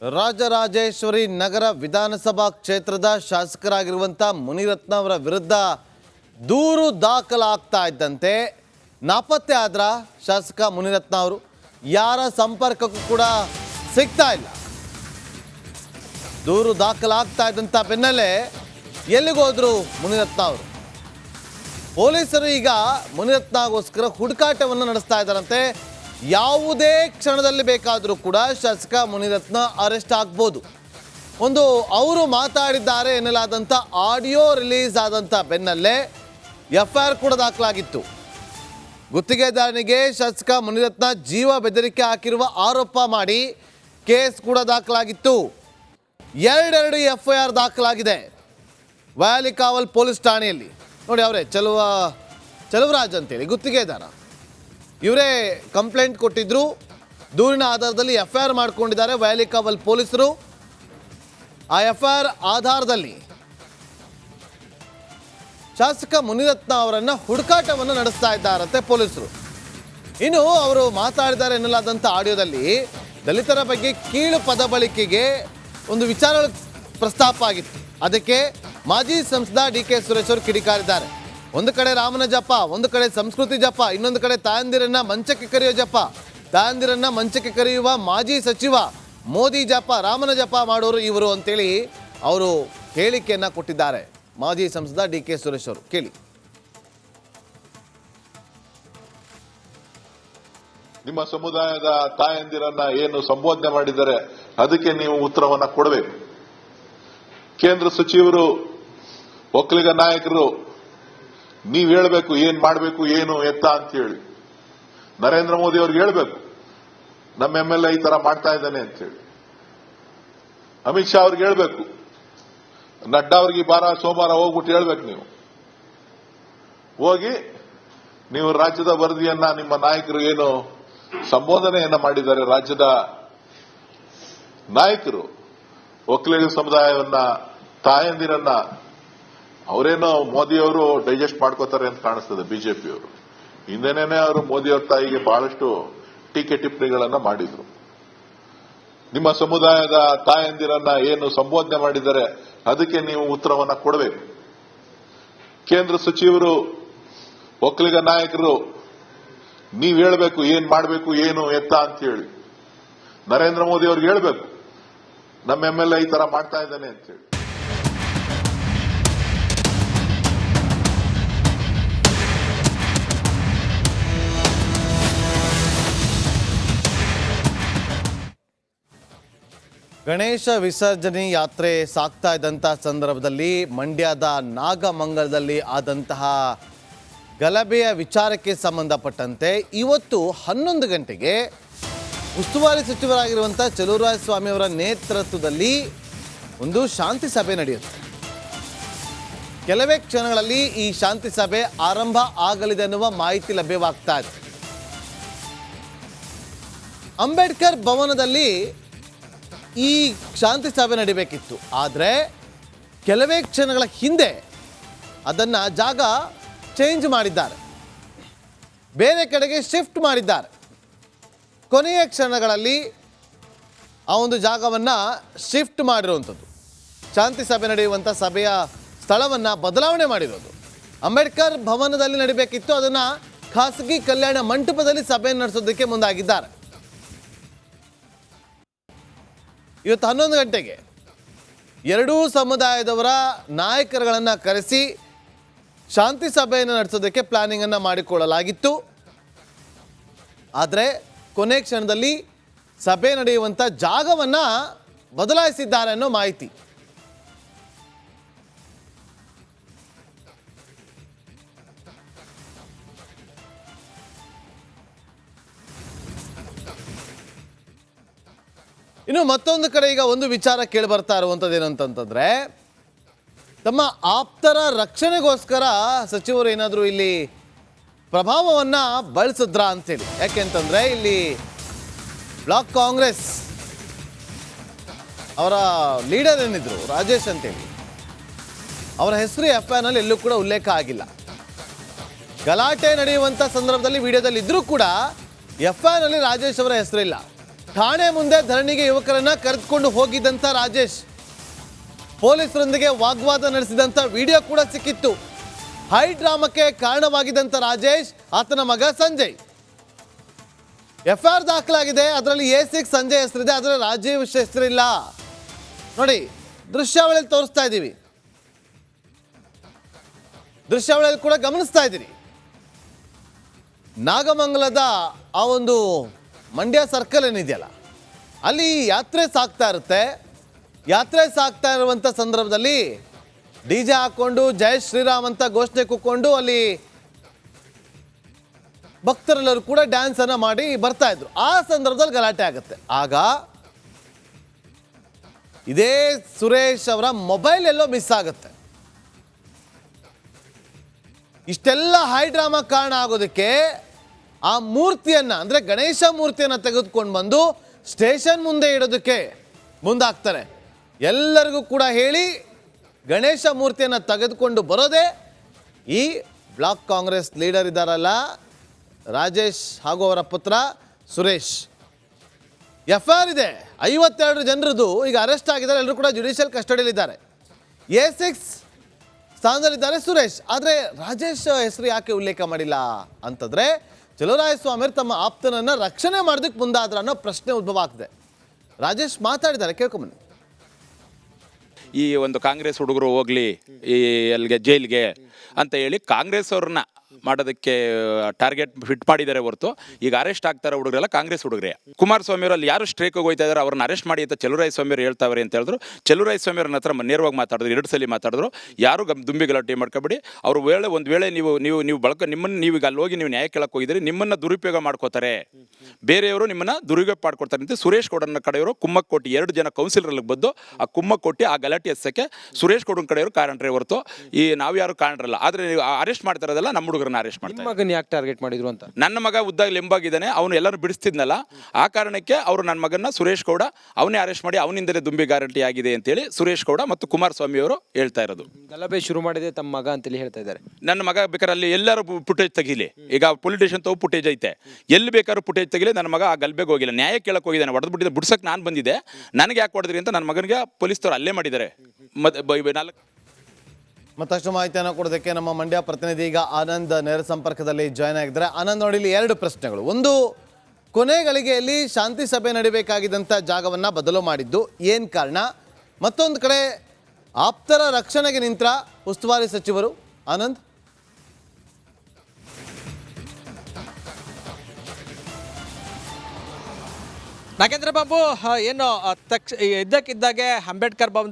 ರಾಜರಾಜೇಶ್ವರಿ ನಗರ ವಿಧಾನಸಭಾ ಕ್ಷೇತ್ರದ ಶಾಸಕರಾಗಿರುವಂಥ ಮುನಿರತ್ನ ಅವರ ವಿರುದ್ಧ ದೂರು ದಾಖಲಾಗ್ತಾ ಇದ್ದಂತೆ ನಾಪತ್ತೆ ಆದ್ರ ಶಾಸಕ ಮುನಿರತ್ನ ಅವರು ಯಾರ ಸಂಪರ್ಕಕ್ಕೂ ಕೂಡ ಸಿಗ್ತಾ ಇಲ್ಲ. ದೂರು ದಾಖಲಾಗ್ತಾ ಇದ್ದಂಥ ಬೆನ್ನಲ್ಲೇ ಎಲ್ಲಿಗೋದ್ರು ಮುನಿರತ್ನ ಅವರು? ಪೊಲೀಸರು ಈಗ ಮುನಿರತ್ನಗೋಸ್ಕರ ಹುಡುಕಾಟವನ್ನು ನಡೆಸ್ತಾ ಇದ್ದಾರಂತೆ. ಯಾವುದೇ ಕ್ಷಣದಲ್ಲಿ ಬೇಕಾದರೂ ಕೂಡ ಶಾಸಕ ಮುನಿರತ್ನ ಅರೆಸ್ಟ್ ಆಗ್ಬೋದು. ಒಂದು ಅವರು ಮಾತಾಡಿದ್ದಾರೆ ಎನ್ನಲಾದಂಥ ಆಡಿಯೋ ರಿಲೀಸ್ ಆದಂಥ ಬೆನ್ನಲ್ಲೇ ಎಫ್ಐಆರ್ ಕೂಡ ದಾಖಲಾಗಿತ್ತು. ಗುತ್ತಿಗೆದಾರನಿಗೆ ಶಾಸಕ ಮುನಿರತ್ನ ಜೀವ ಬೆದರಿಕೆ ಹಾಕಿರುವ ಆರೋಪ ಮಾಡಿ ಕೇಸ್ ಕೂಡ ದಾಖಲಾಗಿತ್ತು. ಎರಡೆರಡು ಎಫ್ಐಆರ್ ದಾಖಲಾಗಿದೆ ವ್ಯಾಲಿಕಾವಲ್ ಪೊಲೀಸ್ ಠಾಣೆಯಲ್ಲಿ. ನೋಡಿ, ಅವರೇ ಚಲುವರಾಜ್ ಅಂತೇಳಿ ಗುತ್ತಿಗೆದಾರ, ಇವರೇ ಕಂಪ್ಲೇಂಟ್ ಕೊಟ್ಟಿದ್ರು. ದೂರಿನ ಆಧಾರದಲ್ಲಿ ಎಫ್ಐಆರ್ ಮಾಡಿಕೊಂಡಿದ್ದಾರೆ ವ್ಯಾಲಿಕಾವಲ್ ಪೊಲೀಸರು. ಆ ಎಫ್ಐಆರ್ ಆಧಾರದಲ್ಲಿ ಶಾಸಕ ಮುನಿರತ್ನ ಅವರನ್ನು ಹುಡುಕಾಟವನ್ನು ನಡೆಸ್ತಾ ಇದ್ದಾರಂತೆ ಪೊಲೀಸರು. ಇನ್ನು ಅವರು ಮಾತಾಡಿದ್ದಾರೆ ಎನ್ನಲಾದಂಥ ಆಡಿಯೋದಲ್ಲಿ ದಲಿತರ ಬಗ್ಗೆ ಕೀಳು ಪದ ಬಳಕೆಗೆ ಒಂದು ವಿಚಾರ ಪ್ರಸ್ತಾಪ ಆಗಿತ್ತು. ಅದಕ್ಕೆ ಮಾಜಿ ಸಂಸದ ಡಿ ಕೆ ಸುರೇಶ್ ಅವರು ಕಿಡಿಕಾರಿದ್ದಾರೆ. ಒಂದು ಕಡೆ ರಾಮನ ಜಪ, ಒಂದು ಕಡೆ ಸಂಸ್ಕೃತಿ ಜಪ, ಇನ್ನೊಂದು ಕಡೆ ತಾಯಂದಿರನ್ನ ಮಂಚಕ್ಕೆ ಕರೆಯುವ ಜಪ, ತಾಯಂದಿರನ್ನ ಮಂಚಕ್ಕೆ ಕರೆಯುವ ಮಾಜಿ ಸಚಿವ ಮೋದಿ ಜಪ, ರಾಮನ ಜಪ ಮಾಡೋರು ಇವರು ಅಂತೇಳಿ ಅವರು ಹೇಳಿಕೆಯನ್ನ ಕೊಟ್ಟಿದ್ದಾರೆ. ಮಾಜಿ ಸಂಸದ ಡಿ ಕೆ ಸುರೇಶ್ ಅವರು ಕೇಳಿ. ನಿಮ್ಮ ಸಮುದಾಯದ ತಾಯಂದಿರನ್ನ ಏನು ಸಂಬೋಧನೆ ಮಾಡಿದ್ದಾರೆ ಅದಕ್ಕೆ ನೀವು ಉತ್ತರವನ್ನ ಕೊಡಬೇಕು. ಕೇಂದ್ರ ಸಚಿವರು, ಒಕ್ಕಲಿಗ ನಾಯಕರು, ನೀವು ಹೇಳಬೇಕು ಏನ್ ಮಾಡಬೇಕು ಏನು ಎತ್ತ ಅಂತ ಹೇಳಿ. ನರೇಂದ್ರ ಮೋದಿ ಅವ್ರಿಗೆ ಹೇಳಬೇಕು ನಮ್ಮ MLA ಈ ತರ ಮಾಡ್ತಾ ಇದ್ದಾನೆ ಅಂತ ಹೇಳಿ. ಅಮಿತ್ ಶಾ ಅವ್ರಿಗೆ ಹೇಳಬೇಕು, ನಡ್ಡಾ ಅವ್ರಿಗೆ ಸೋಮವಾರ ಹೋಗ್ಬಿಟ್ಟು ಹೇಳ್ಬೇಕು. ನೀವು ಹೋಗಿ ನೀವು ರಾಜ್ಯದ ವರದಿಯನ್ನ ನಿಮ್ಮ ನಾಯಕರು ಏನು ಸಂಬೋಧನೆಯನ್ನ ಮಾಡಿದ್ದಾರೆ, ರಾಜ್ಯದ ನಾಯಕರು ಒಕ್ಕಲಿಗ ಸಮುದಾಯವನ್ನ ತಾಯಂದಿರನ್ನ ಅವರೇನೋ ಮೋದಿಯವರು ಡೈಜೆಸ್ಟ್ ಮಾಡ್ಕೋತಾರೆ ಅಂತ ಕಾಣಿಸ್ತದೆ. ಬಿಜೆಪಿಯವರು ಹಿಂದೆನೇ ಅವರು ಮೋದಿಯವ್ರ ತಾಯಿಗೆ ಬಹಳಷ್ಟು ಟೀಕೆ ಟಿಪ್ಪಣಿಗಳನ್ನ ಮಾಡಿದ್ರು. ನಿಮ್ಮ ಸಮುದಾಯದ ತಾಯಂದಿರನ್ನ ಏನು ಸಂಬೋಧನೆ ಮಾಡಿದ್ದಾರೆ ಅದಕ್ಕೆ ನೀವು ಉತ್ತರವನ್ನ ಕೊಡಬೇಕು. ಕೇಂದ್ರ ಸಚಿವರು, ಒಕ್ಕಲಿಗ ನಾಯಕರು, ನೀವು ಹೇಳಬೇಕು ಏನ್ ಮಾಡಬೇಕು ಏನು ಎತ್ತ ಅಂತ ಹೇಳಿ. ನರೇಂದ್ರ ಮೋದಿ ಅವ್ರಿಗೆ ಹೇಳಬೇಕು ನಮ್ಮ MLA ಈ ತರ ಮಾಡ್ತಾ ಇದ್ದಾನೆ ಅಂತ ಹೇಳಿ. ಗಣೇಶ ವಿಸರ್ಜನೆ ಯಾತ್ರೆ ಸಾಗ್ತಾ ಇದ್ದಂಥ ಸಂದರ್ಭದಲ್ಲಿ ಮಂಡ್ಯದ ನಾಗಮಂಗಲದಲ್ಲಿ ಆದಂತಹ ಗಲಭೆಯ ವಿಚಾರಕ್ಕೆ ಸಂಬಂಧಪಟ್ಟಂತೆ ಇವತ್ತು 11 ಗಂಟೆಗೆ ಉಸ್ತುವಾರಿ ಸಚಿವರಾಗಿರುವಂಥ ಚಲುವರಾಯ ಸ್ವಾಮಿ ಅವರ ನೇತೃತ್ವದಲ್ಲಿ ಒಂದು ಶಾಂತಿ ಸಭೆ ನಡೆಯುತ್ತೆ. ಕೆಲವೇ ಕ್ಷಣಗಳಲ್ಲಿ ಈ ಶಾಂತಿ ಸಭೆ ಆರಂಭ ಆಗಲಿದೆ ಅನ್ನುವ ಮಾಹಿತಿ ಲಭ್ಯವಾಗ್ತಾ ಇದೆ. ಅಂಬೇಡ್ಕರ್ ಭವನದಲ್ಲಿ ಈ ಶಾಂತಿ ಸಭೆ ನಡೀಬೇಕಿತ್ತು. ಆದರೆ ಕೆಲವೇ ಕ್ಷಣಗಳ ಹಿಂದೆ ಅದನ್ನು ಜಾಗ ಚೇಂಜ್ ಮಾಡಿದ್ದಾರೆ, ಬೇರೆ ಕಡೆಗೆ ಶಿಫ್ಟ್ ಮಾಡಿದ್ದಾರೆ. ಕೊನೆಯ ಕ್ಷಣಗಳಲ್ಲಿ ಆ ಒಂದು ಜಾಗವನ್ನು ಶಿಫ್ಟ್ ಮಾಡಿರುವಂಥದ್ದು, ಶಾಂತಿ ಸಭೆ ನಡೆಯುವಂಥ ಸಭೆಯ ಸ್ಥಳವನ್ನು ಬದಲಾವಣೆ ಮಾಡಿರೋದು. ಅಂಬೇಡ್ಕರ್ ಭವನದಲ್ಲಿ ನಡೀಬೇಕಿತ್ತು, ಅದನ್ನು ಖಾಸಗಿ ಕಲ್ಯಾಣ ಮಂಟಪದಲ್ಲಿ ಸಭೆಯನ್ನು ನಡೆಸೋದಕ್ಕೆ ಮುಂದಾಗಿದ್ದಾರೆ. ಇವತ್ತು 11 ಗಂಟೆಗೆ ಎರಡೂ ಸಮುದಾಯದವರ ನಾಯಕರುಗಳನ್ನು ಕರೆಸಿ ಶಾಂತಿ ಸಭೆಯನ್ನು ನಡೆಸೋದಕ್ಕೆ ಪ್ಲಾನಿಂಗನ್ನು ಮಾಡಿಕೊಳ್ಳಲಾಗಿತ್ತು. ಆದರೆ ಕೊನೆ ಕ್ಷಣದಲ್ಲಿ ಸಭೆ ನಡೆಯುವಂಥ ಜಾಗವನ್ನು ಬದಲಾಯಿಸಿದ್ದಾರೆ ಅನ್ನೋ ಮಾಹಿತಿ. ಇನ್ನು ಮತ್ತೊಂದು ಕಡೆ ಈಗ ಒಂದು ವಿಚಾರ ಕೇಳಿ ಬರ್ತಾ ಇರುವಂಥದ್ದು ಏನಂತಂದ್ರೆ, ತಮ್ಮ ಆಪ್ತರ ರಕ್ಷಣೆಗೋಸ್ಕರ ಸಚಿವರು ಏನಾದರೂ ಇಲ್ಲಿ ಪ್ರಭಾವವನ್ನು ಬಳಸಿದ್ರಾ ಅಂತೇಳಿ. ಯಾಕೆಂತಂದ್ರೆ ಇಲ್ಲಿ ಬ್ಲಾಕ್ ಕಾಂಗ್ರೆಸ್ ಅವರ ಲೀಡರ್ ಏನಿದ್ರು ರಾಜೇಶ್ ಅಂತೇಳಿ, ಅವರ ಹೆಸರು ಎಫ್ಐಆರ್ನಲ್ಲಿ ಎಲ್ಲೂ ಕೂಡ ಉಲ್ಲೇಖ ಆಗಿಲ್ಲ. ಗಲಾಟೆ ನಡೆಯುವಂಥ ಸಂದರ್ಭದಲ್ಲಿ ವಿಡಿಯೋದಲ್ಲಿ ಇದ್ರೂ ಕೂಡ ಎಫ್ಐಆರ್ನಲ್ಲಿ ರಾಜೇಶ್ ಅವರ ಹೆಸರಿಲ್ಲ. ಠಾಣೆ ಮುಂದೆ ಧರಣಿಗೆ ಯುವಕರನ್ನ ಕರೆದುಕೊಂಡು ಹೋಗಿದ್ದಂಥ ರಾಜೇಶ್ ಪೊಲೀಸರೊಂದಿಗೆ ವಾಗ್ವಾದ ನಡೆಸಿದಂಥ ವಿಡಿಯೋ ಕೂಡ ಸಿಕ್ಕಿತ್ತು. ಹೈ ಡ್ರಾಮಕ್ಕೆ ಕಾರಣವಾಗಿದ್ದಂಥ ರಾಜೇಶ್, ಆತನ ಮಗ ಸಂಜಯ್. FIR ದಾಖಲಾಗಿದೆ. ಅದರಲ್ಲಿ A6 ಸಂಜಯ್ ಹೆಸರಿದೆ, ಆದರೆ ರಾಜೀವ್ ಹೆಸರಿಲ್ಲ. ನೋಡಿ, ದೃಶ್ಯಾವಳಿಯಲ್ಲಿ ತೋರಿಸ್ತಾ ಇದ್ದೀವಿ, ದೃಶ್ಯಾವಳಿಯಲ್ಲಿ ಕೂಡ ಗಮನಿಸ್ತಾ ಇದ್ದೀರಿ. ನಾಗಮಂಗಲದ ಆ ಒಂದು ಮಂಡ್ಯ ಸರ್ಕಲ್ ಏನಿದೆಯಲ್ಲ, ಅಲ್ಲಿ ಯಾತ್ರೆ ಸಾಗ್ತಾ ಇರುತ್ತೆ. ಯಾತ್ರೆ ಸಾಗ್ತಾ ಇರುವಂಥ ಸಂದರ್ಭದಲ್ಲಿ DJ ಹಾಕ್ಕೊಂಡು ಜೈ ಶ್ರೀರಾಮ್ ಅಂತ ಘೋಷಣೆ ಕೂತ್ಕೊಂಡು ಅಲ್ಲಿ ಭಕ್ತರೆಲ್ಲರೂ ಕೂಡ ಡ್ಯಾನ್ಸ್ ಅನ್ನ ಮಾಡಿ ಬರ್ತಾ ಇದ್ರು. ಆ ಸಂದರ್ಭದಲ್ಲಿ ಗಲಾಟೆ ಆಗುತ್ತೆ. ಆಗ ಇದೇ ಸುರೇಶ್ ಅವರ ಮೊಬೈಲ್ ಎಲ್ಲೋ ಮಿಸ್ ಆಗುತ್ತೆ. ಇಷ್ಟೆಲ್ಲ ಹೈ ಡ್ರಾಮಾ ಕಾರಣ ಆಗೋದಕ್ಕೆ ಆ ಮೂರ್ತಿಯನ್ನ, ಅಂದ್ರೆ ಗಣೇಶ ಮೂರ್ತಿಯನ್ನ ತೆಗೆದುಕೊಂಡು ಬಂದು ಸ್ಟೇಷನ್ ಮುಂದೆ ಇಡೋದಕ್ಕೆ ಮುಂದಾಗ್ತಾರೆ. ಎಲ್ಲರಿಗೂ ಕೂಡ ಹೇಳಿ ಗಣೇಶ ಮೂರ್ತಿಯನ್ನ ತೆಗೆದುಕೊಂಡು ಬರೋದೇ ಈ ಬ್ಲಾಕ್ ಕಾಂಗ್ರೆಸ್ ಲೀಡರ್ ಇದ್ದಾರಲ್ಲ ರಾಜೇಶ್ ಹಾಗೂ ಅವರ ಪುತ್ರ ಸುರೇಶ್. FIR ಇದೆ, 52 ಜನರದು ಈಗ ಅರೆಸ್ಟ್ ಆಗಿದ್ದಾರೆ. ಎಲ್ಲರೂ ಕೂಡ ಜುಡಿಷಿಯಲ್ ಕಸ್ಟಡಿಯಲ್ಲಿದ್ದಾರೆ. A6 ಸ್ಥಾನದಲ್ಲಿದ್ದಾರೆ ಸುರೇಶ್. ಆದರೆ ರಾಜೇಶ್ ಹೆಸರು ಯಾಕೆ ಉಲ್ಲೇಖ ಮಾಡಿಲ್ಲ ಅಂತಂದ್ರೆ, ಚಲುವರಾಯಸ್ವಾಮಿ ತಮ್ಮ ಆಪ್ತನನ್ನ ರಕ್ಷಣೆ ಮಾಡೋದಕ್ಕೆ ಮುಂದಾದ್ರ ಅನ್ನೋ ಪ್ರಶ್ನೆ ಉದ್ಭವ ಆಗ್ತದೆ. ರಾಜೇಶ್ ಮಾತಾಡಿದ್ದಾರೆ, ಕೇಳ್ಕೊಂಬನ್ನಿ. ಈ ಒಂದು ಕಾಂಗ್ರೆಸ್ ಹುಡುಗರು ಹೋಗ್ಲಿ ಈ ಅಲ್ಲಿಗೆ ಜೈಲ್ಗೆ ಅಂತ ಹೇಳಿ ಕಾಂಗ್ರೆಸ್ ಅವ್ರನ್ನ ಮಾಡೋದಕ್ಕೆ ಟಾರ್ಗೆಟ್ ಫಿಟ್ ಮಾಡಿದ್ದಾರೆ ಹೊರತು ಈಗ ಅರೆಸ್ಟ್ ಆಗ್ತಾರೆ ಹುಡುಗರೆಲ್ಲ ಕಾಂಗ್ರೆಸ್ ಹುಡುಗರೇ. ಕುಮಾರಸ್ವಾಮಿ ಅವರು ಅಲ್ಲಿ ಯಾರು ಸ್ಟ್ರೈಕ್ಗೆ ಹೋಗ್ತಾ ಇದ್ದಾರೆ ಅವ್ರನ್ನ ಅರೆಸ್ಟ್ ಮಾಡಿ ಅಂತ ಚಲುವರಾಯಸ್ವಾಮಿ ಅವರು ಹೇಳ್ತಾವ್ರೆ ಅಂತ ಹೇಳಿದ್ರು. ಚಲುವರಾಯಸ್ವಾಮಿ ಅವ್ರನ್ನ ಹತ್ರ ನೇರವಾಗಿ ಮಾತಾಡಿದ್ರು, 2 ಸಲ ಮಾತಾಡಿದ್ರು. ಯಾರು ದುಂಬಿ ಗಲಾಟೆ ಮಾಡ್ಕೊಬೇಡಿ. ಅವ್ರು ಒಂದು ವೇಳೆ ನೀವು ಬಳಕ ನಿಮ್ಮನ್ನು ನೀವು ಈಗ ಅಲ್ಲಿ ಹೋಗಿ ನೀವು ನ್ಯಾಯ ಕೇಳಕ್ಕೆ ಹೋಗಿದ್ದೀರಿ, ನಿಮ್ಮನ್ನ ದುರುಪಯೋಗ ಮಾಡ್ಕೋತಾರೆ, ಬೇರೆಯವರು ನಿಮ್ಮನ್ನ ದುರುಪಯೋಗ ಮಾಡ್ಕೊಡ್ತಾರೆ ಅಂತ ಸುರೇಶ್ ಗೌಡನ ಕಡೆಯವರು ಕುಮ್ಮಕ್ ಕೊಟ್ಟು 2 ಜನ ಕೌನ್ಸಿಲರ್ಗೆ ಬಂದು ಆ ಕುಮ್ಮಕ್ ಕೊಟ್ಟು ಆ ಗಲಾಟೆ ಎಸಕ್ಕೆ ಸುರೇಶ್ ಗೌಡನ ಕಡೆಯವರು ಕಾರಣರೇ ಹೊರತು ಈ ನಾವು ಯಾರು ಕಾರಣರಲ್ಲ. ಆದ್ರೆ ಅರೆಸ್ಟ್ ಮಾಡ್ತಾರದಲ್ಲ ನಮ್ಮ ಹುಡುಗರನ್ನ ಅರೆಸ್ಟ್ ಮಾಡ್ತಾರೆ. ಮಗನ ಯಾಕೆ ಟಾರ್ಗೆಟ್ ಮಾಡಿದ್ರು ಅಂತ, ನನ್ನ ಮಗ ಉದ್ದಾಗ ಲಿಂಬಾಗಿದ್ದಾನೆ, ಅವನು ಎಲ್ಲರೂ ಬಿಡಿಸ್ತಿದ್ನಲ್ಲ, ಆ ಕಾರಣಕ್ಕೆ ಅವರು ನನ್ನ ಮಗನ ಸುರೇಶ್ ಗೌಡ ಅವನೇ ಅರೆಸ್ಟ್ ಮಾಡಿ ಅವನಿಂದಲೇ ದುಂಬಿ ಗ್ಯಾರಂಟಿ ಆಗಿದೆ ಅಂತೇಳಿ ಸುರೇಶ್ ಗೌಡ ಮತ್ತು ಕುಮಾರಸ್ವಾಮಿ ಅವರು ಹೇಳ್ತಾ ಇರೋದು. ಗಲಭೆ ಶುರು ಮಾಡಿದೆ ತಮ್ಮ ಮಗ ಅಂತೇಳಿ ಹೇಳ್ತಾ ಇದ್ದಾರೆ. ನನ್ನ ಮಗ ಬೇಕಾದ್ರೆ ಅಲ್ಲಿ ಎಲ್ಲರೂ ಫುಟೇಜ್ ತೆಗೀಲಿ, ಈಗ ಪೊಲಿಟಿಷಿಯನ್ ತಗೋ ಫುಟೇಜ್ ಐತೆ, ಎಲ್ಲಿ ಬೇಕಾದ್ರೂ ಫುಟೇಜ್ ತೆಗಿಲಿ. ನನ್ನ ಮಗ ಆ ಗಲಭೆಗೆ ಹೋಗಿಲ್ಲ, ನ್ಯಾಯ ಕೇಳಕ್ಕೆ ಹೋಗಿದ್ದಾನೆ, ಹೊಡೆದು ಬಿಟ್ಟಿದ್ದೆ, ಬಿಡ್ಸಕ್ಕೆ ನಾನು ಬಂದಿದ್ದೆ, ನನಗೆ ಯಾಕೆ ಹೊಡೆದ್ರಿ ಅಂತ ನನ್ನ ಮಗನಿಗೆ ಪೊಲೀಸರು ಅಲ್ಲೇ ಮಾಡಿದ್ದಾರೆ. ಮತ್ತಷ್ಟು ಮಾಹಿತಿಯನ್ನು ಕೊಡೋದಕ್ಕೆ ನಮ್ಮ ಮಂಡ್ಯ ಪ್ರತಿನಿಧಿ ಈಗ ಆನಂದ್ ನೇರ ಸಂಪರ್ಕದಲ್ಲಿ ಜಾಯ್ನ್ ಆಗಿದ್ದಾರೆ. ಆನಂದ್, ನೋಡಿ, ಇಲ್ಲಿ 2 ಪ್ರಶ್ನೆಗಳು. ಒಂದು, ಕೊನೆ ಗಳಿಗೆಯಲ್ಲಿ ಶಾಂತಿ ಸಭೆ ನಡೀಬೇಕಾಗಿದ್ದಂಥ ಜಾಗವನ್ನು ಬದಲು ಮಾಡಿದ್ದು ಏನು ಕಾರಣ? ಮತ್ತೊಂದು ಕಡೆ ಆಪ್ತರ ರಕ್ಷಣೆಗೆ ನಿಂತರ ಉಸ್ತುವಾರಿ ಸಚಿವರು. ಆನಂದ್, ನಾಗೇಂದ್ರ ಬಾಬು, ಏನು ಇದ್ದಕ್ಕಿದ್ದಾಗೆ ಅಂಬೇಡ್ಕರ್ ಭವನದಲ್ಲಿ